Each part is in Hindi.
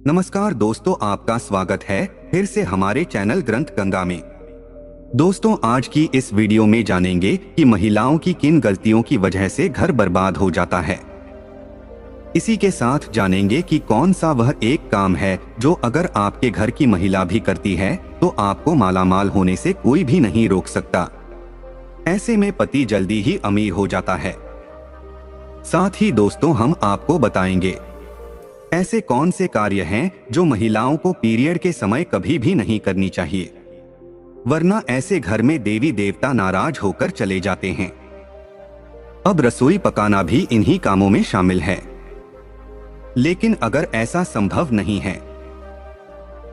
नमस्कार दोस्तों, आपका स्वागत है फिर से हमारे चैनल ग्रंथ गंगा में। दोस्तों, आज की इस वीडियो में जानेंगे कि महिलाओं की किन गलतियों की वजह से घर बर्बाद हो जाता है। इसी के साथ जानेंगे कि कौन सा वह एक काम है जो अगर आपके घर की महिला भी करती है तो आपको मालामाल होने से कोई भी नहीं रोक सकता। ऐसे में पति जल्दी ही अमीर हो जाता है। साथ ही दोस्तों, हम आपको बताएंगे ऐसे कौन से कार्य हैं जो महिलाओं को पीरियड के समय कभी भी नहीं करनी चाहिए, वरना ऐसे घर में देवी देवता नाराज होकर चले जाते हैं। अब रसोई पकाना भी इन्हीं कामों में शामिल है। लेकिन अगर ऐसा संभव नहीं है,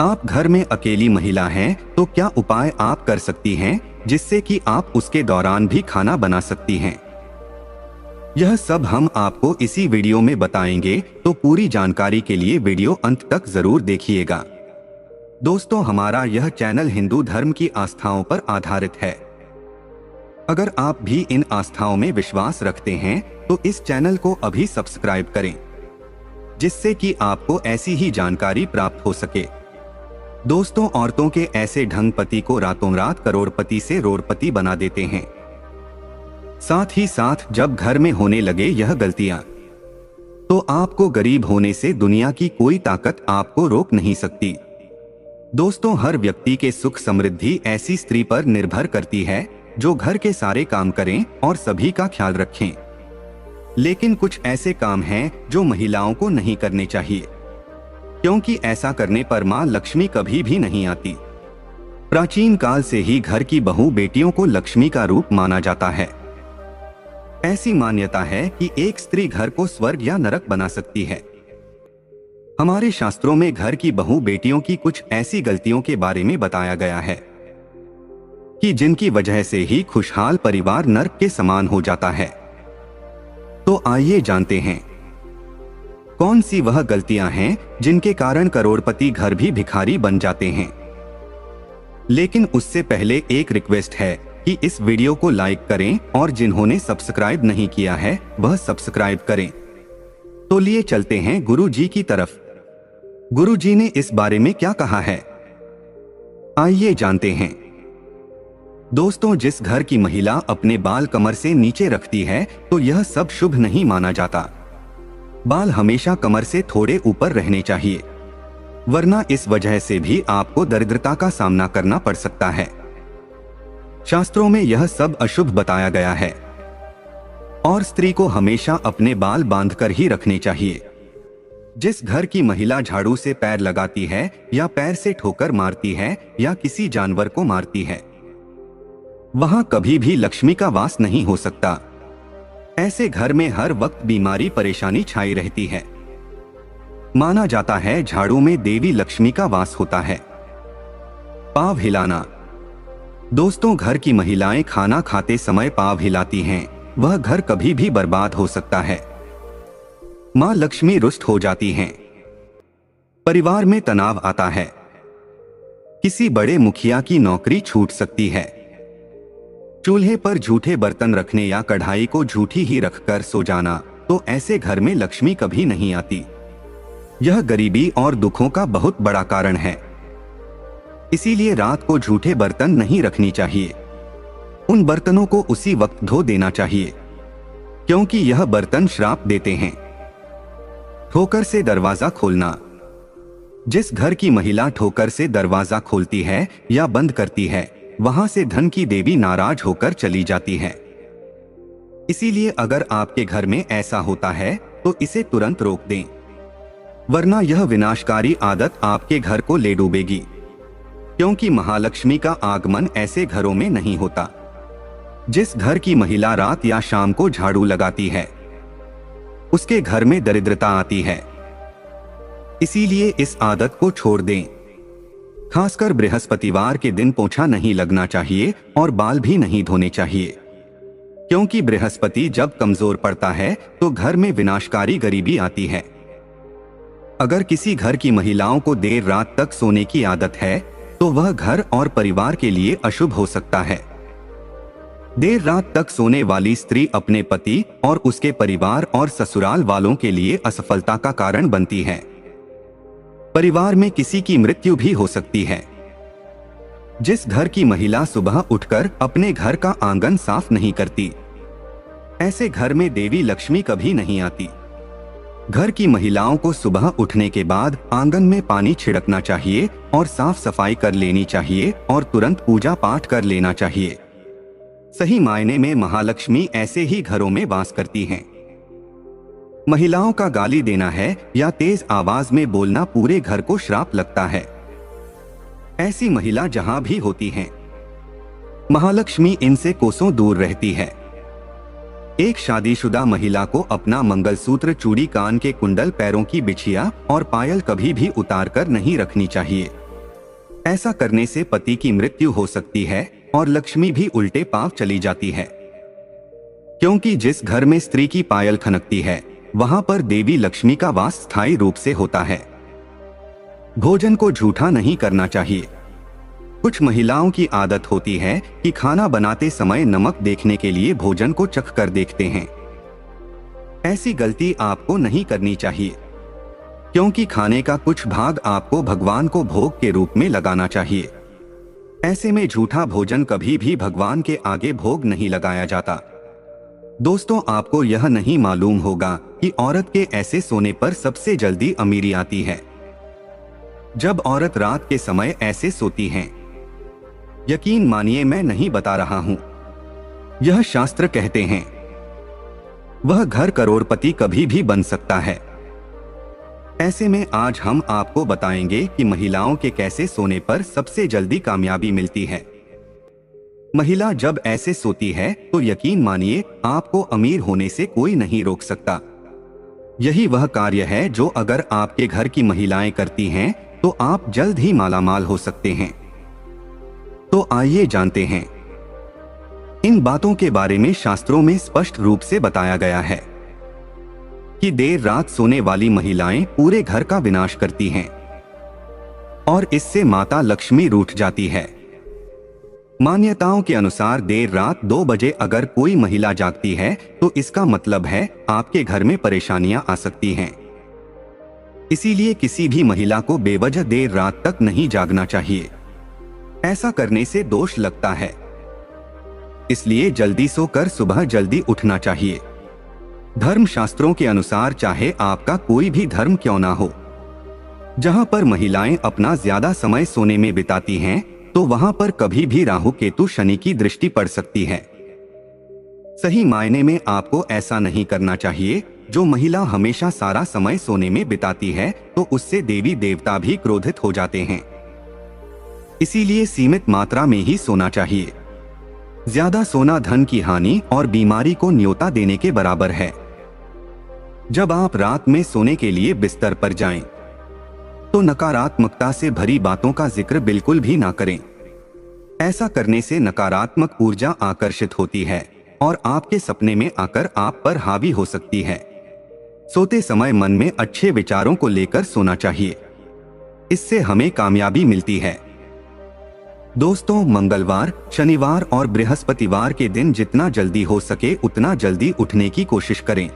आप घर में अकेली महिला हैं, तो क्या उपाय आप कर सकती हैं जिससे कि आप उसके दौरान भी खाना बना सकती हैं। यह सब हम आपको इसी वीडियो में बताएंगे, तो पूरी जानकारी के लिए वीडियो अंत तक जरूर देखिएगा। दोस्तों, हमारा यह चैनल हिंदू धर्म की आस्थाओं पर आधारित है। अगर आप भी इन आस्थाओं में विश्वास रखते हैं तो इस चैनल को अभी सब्सक्राइब करें, जिससे कि आपको ऐसी ही जानकारी प्राप्त हो सके। दोस्तों, औरतों के ऐसे ढंग पति को रातों रात करोड़पति से रोड़पति बना देते हैं। साथ ही साथ जब घर में होने लगे यह गलतियां, तो आपको गरीब होने से दुनिया की कोई ताकत आपको रोक नहीं सकती। दोस्तों, हर व्यक्ति के सुख समृद्धि ऐसी स्त्री पर निर्भर करती है जो घर के सारे काम करें और सभी का ख्याल रखें। लेकिन कुछ ऐसे काम हैं जो महिलाओं को नहीं करने चाहिए, क्योंकि ऐसा करने पर मां लक्ष्मी कभी भी नहीं आती। प्राचीन काल से ही घर की बहू बेटियों को लक्ष्मी का रूप माना जाता है। ऐसी मान्यता है कि एक स्त्री घर को स्वर्ग या नरक बना सकती है। हमारे शास्त्रों में घर की बहू बेटियों की कुछ ऐसी गलतियों के बारे में बताया गया है कि जिनकी वजह से ही खुशहाल परिवार नरक के समान हो जाता है। तो आइए जानते हैं कौन सी वह गलतियां हैं जिनके कारण करोड़पति घर भी भिखारी बन जाते हैं। लेकिन उससे पहले एक रिक्वेस्ट है कि इस वीडियो को लाइक करें और जिन्होंने सब्सक्राइब नहीं किया है वह सब्सक्राइब करें। तो लिए चलते हैं गुरु जी की तरफ। गुरु जी ने इस बारे में क्या कहा है, आइए जानते हैं। दोस्तों, जिस घर की महिला अपने बाल कमर से नीचे रखती है तो यह सब शुभ नहीं माना जाता। बाल हमेशा कमर से थोड़े ऊपर रहने चाहिए, वरना इस वजह से भी आपको दरिद्रता का सामना करना पड़ सकता है। शास्त्रों में यह सब अशुभ बताया गया है और स्त्री को हमेशा अपने बाल बांधकर ही रखने चाहिए। जिस घर की महिला झाड़ू से पैर लगाती है या पैर से ठोकर मारती है या किसी जानवर को मारती है, वहां कभी भी लक्ष्मी का वास नहीं हो सकता। ऐसे घर में हर वक्त बीमारी परेशानी छाई रहती है। माना जाता है झाड़ू में देवी लक्ष्मी का वास होता है। पाँव हिलाना। दोस्तों, घर की महिलाएं खाना खाते समय पाँव हिलाती हैं, वह घर कभी भी बर्बाद हो सकता है। मां लक्ष्मी रुष्ट हो जाती हैं। परिवार में तनाव आता है। किसी बड़े मुखिया की नौकरी छूट सकती है। चूल्हे पर झूठे बर्तन रखने या कढ़ाई को झूठी ही रखकर सो जाना, तो ऐसे घर में लक्ष्मी कभी नहीं आती। यह गरीबी और दुखों का बहुत बड़ा कारण है। इसीलिए रात को झूठे बर्तन नहीं रखनी चाहिए। उन बर्तनों को उसी वक्त धो देना चाहिए, क्योंकि यह बर्तन श्राप देते हैं। ठोकर से दरवाजा खोलना। जिस घर की महिला ठोकर से दरवाजा खोलती है या बंद करती है, वहां से धन की देवी नाराज होकर चली जाती है। इसीलिए अगर आपके घर में ऐसा होता है तो इसे तुरंत रोक दें, वरना यह विनाशकारी आदत आपके घर को ले डूबेगी। क्योंकि महालक्ष्मी का आगमन ऐसे घरों में नहीं होता। जिस घर की महिला रात या शाम को झाड़ू लगाती है, उसके घर में दरिद्रता आती है। इसीलिए इस आदत को छोड़ दें। खासकर बृहस्पतिवार के दिन पोंछा नहीं लगना चाहिए और बाल भी नहीं धोने चाहिए, क्योंकि बृहस्पति जब कमजोर पड़ता है तो घर में विनाशकारी गरीबी आती है। अगर किसी घर की महिलाओं को देर रात तक सोने की आदत है तो वह घर और परिवार के लिए अशुभ हो सकता है। देर रात तक सोने वाली स्त्री अपने पति और उसके परिवार और ससुराल वालों के लिए असफलता का कारण बनती है। परिवार में किसी की मृत्यु भी हो सकती है। जिस घर की महिला सुबह उठकर अपने घर का आंगन साफ नहीं करती, ऐसे घर में देवी लक्ष्मी कभी नहीं आती। घर की महिलाओं को सुबह उठने के बाद आंगन में पानी छिड़कना चाहिए और साफ सफाई कर लेनी चाहिए और तुरंत पूजा पाठ कर लेना चाहिए। सही मायने में महालक्ष्मी ऐसे ही घरों में वास करती हैं। महिलाओं का गाली देना है या तेज आवाज में बोलना पूरे घर को श्राप लगता है। ऐसी महिला जहां भी होती हैं, महालक्ष्मी इनसे कोसों दूर रहती है। एक शादीशुदा महिला को अपना मंगलसूत्र, चूड़ी, कान के कुंडल, पैरों की बिछिया और पायल कभी भी उतार कर नहीं रखनी चाहिए। ऐसा करने से पति की मृत्यु हो सकती है और लक्ष्मी भी उल्टे पांव चली जाती है, क्योंकि जिस घर में स्त्री की पायल खनकती है वहां पर देवी लक्ष्मी का वास स्थायी रूप से होता है। भोजन को झूठा नहीं करना चाहिए। कुछ महिलाओं की आदत होती है कि खाना बनाते समय नमक देखने के लिए भोजन को चख कर देखते हैं। ऐसी गलती आपको नहीं करनी चाहिए, क्योंकि खाने का कुछ भाग आपको भगवान को भोग के रूप में लगाना चाहिए। ऐसे में झूठा भोजन कभी भी भगवान के आगे भोग नहीं लगाया जाता। दोस्तों, आपको यह नहीं मालूम होगा कि औरत के ऐसे सोने पर सबसे जल्दी अमीरी आती है। जब औरत रात के समय ऐसे सोती हैं, यकीन मानिए मैं नहीं बता रहा हूं, यह शास्त्र कहते हैं, वह घर करोड़पति कभी भी बन सकता है। ऐसे में आज हम आपको बताएंगे कि महिलाओं के कैसे सोने पर सबसे जल्दी कामयाबी मिलती है। महिला जब ऐसे सोती है तो यकीन मानिए आपको अमीर होने से कोई नहीं रोक सकता। यही वह कार्य है जो अगर आपके घर की महिलाएं करती हैं तो आप जल्द ही मालामाल हो सकते हैं। तो आइए जानते हैं। इन बातों के बारे में शास्त्रों में स्पष्ट रूप से बताया गया है कि देर रात सोने वाली महिलाएं पूरे घर का विनाश करती हैं और इससे माता लक्ष्मी रूठ जाती है। मान्यताओं के अनुसार देर रात 2 बजे अगर कोई महिला जागती है तो इसका मतलब है आपके घर में परेशानियां आ सकती हैं। इसीलिए किसी भी महिला को बेवजह देर रात तक नहीं जागना चाहिए। ऐसा करने से दोष लगता है। इसलिए जल्दी सोकर सुबह जल्दी उठना चाहिए। धर्म शास्त्रों के अनुसार चाहे आपका कोई भी धर्म क्यों ना हो, जहां पर महिलाएं अपना ज्यादा समय सोने में बिताती हैं तो वहां पर कभी भी राहु केतु शनि की दृष्टि पड़ सकती है। सही मायने में आपको ऐसा नहीं करना चाहिए। जो महिला हमेशा सारा समय सोने में बिताती है तो उससे देवी देवता भी क्रोधित हो जाते हैं। इसीलिए सीमित मात्रा में ही सोना चाहिए। ज्यादा सोना धन की हानि और बीमारी को न्योता देने के बराबर है। जब आप रात में सोने के लिए बिस्तर पर जाएं, तो नकारात्मकता से भरी बातों का जिक्र बिल्कुल भी ना करें। ऐसा करने से नकारात्मक ऊर्जा आकर्षित होती है और आपके सपने में आकर आप पर हावी हो सकती है। सोते समय मन में अच्छे विचारों को लेकर सोना चाहिए। इससे हमें कामयाबी मिलती है। दोस्तों, मंगलवार, शनिवार और बृहस्पतिवार के दिन जितना जल्दी हो सके उतना जल्दी उठने की कोशिश करें,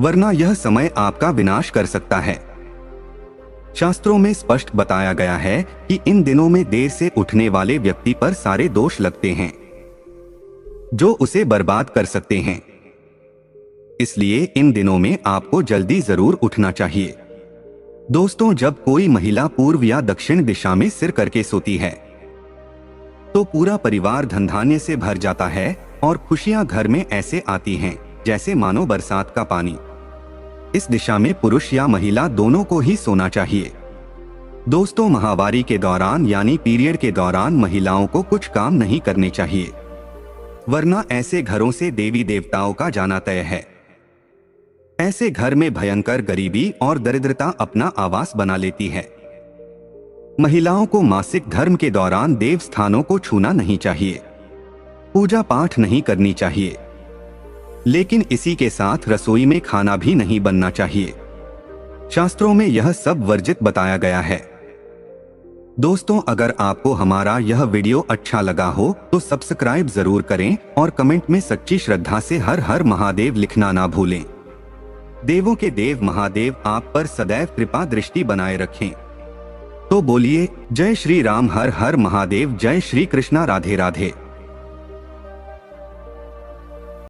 वरना यह समय आपका विनाश कर सकता है। शास्त्रों में स्पष्ट बताया गया है कि इन दिनों में देर से उठने वाले व्यक्ति पर सारे दोष लगते हैं जो उसे बर्बाद कर सकते हैं। इसलिए इन दिनों में आपको जल्दी जरूर उठना चाहिए। दोस्तों, जब कोई महिला पूर्व या दक्षिण दिशा में सिर करके सोती है तो पूरा परिवार धन धान्य से भर जाता है और खुशियां घर में ऐसे आती हैं जैसे मानो बरसात का पानी। इस दिशा में पुरुष या महिला दोनों को ही सोना चाहिए। दोस्तों, माहवारी के दौरान यानी पीरियड के दौरान महिलाओं को कुछ काम नहीं करने चाहिए, वरना ऐसे घरों से देवी देवताओं का जाना तय है। ऐसे घर में भयंकर गरीबी और दरिद्रता अपना आवास बना लेती है। महिलाओं को मासिक धर्म के दौरान देव स्थानों को छूना नहीं चाहिए, पूजा पाठ नहीं करनी चाहिए, लेकिन इसी के साथ रसोई में खाना भी नहीं बनना चाहिए। शास्त्रों में यह सब वर्जित बताया गया है। दोस्तों, अगर आपको हमारा यह वीडियो अच्छा लगा हो तो सब्सक्राइब जरूर करें और कमेंट में सच्ची श्रद्धा से हर हर महादेव लिखना ना भूलें। देवों के देव महादेव आप पर सदैव कृपा दृष्टि बनाए रखें। तो बोलिए जय श्री राम, हर हर महादेव, जय श्री कृष्णा, राधे राधे।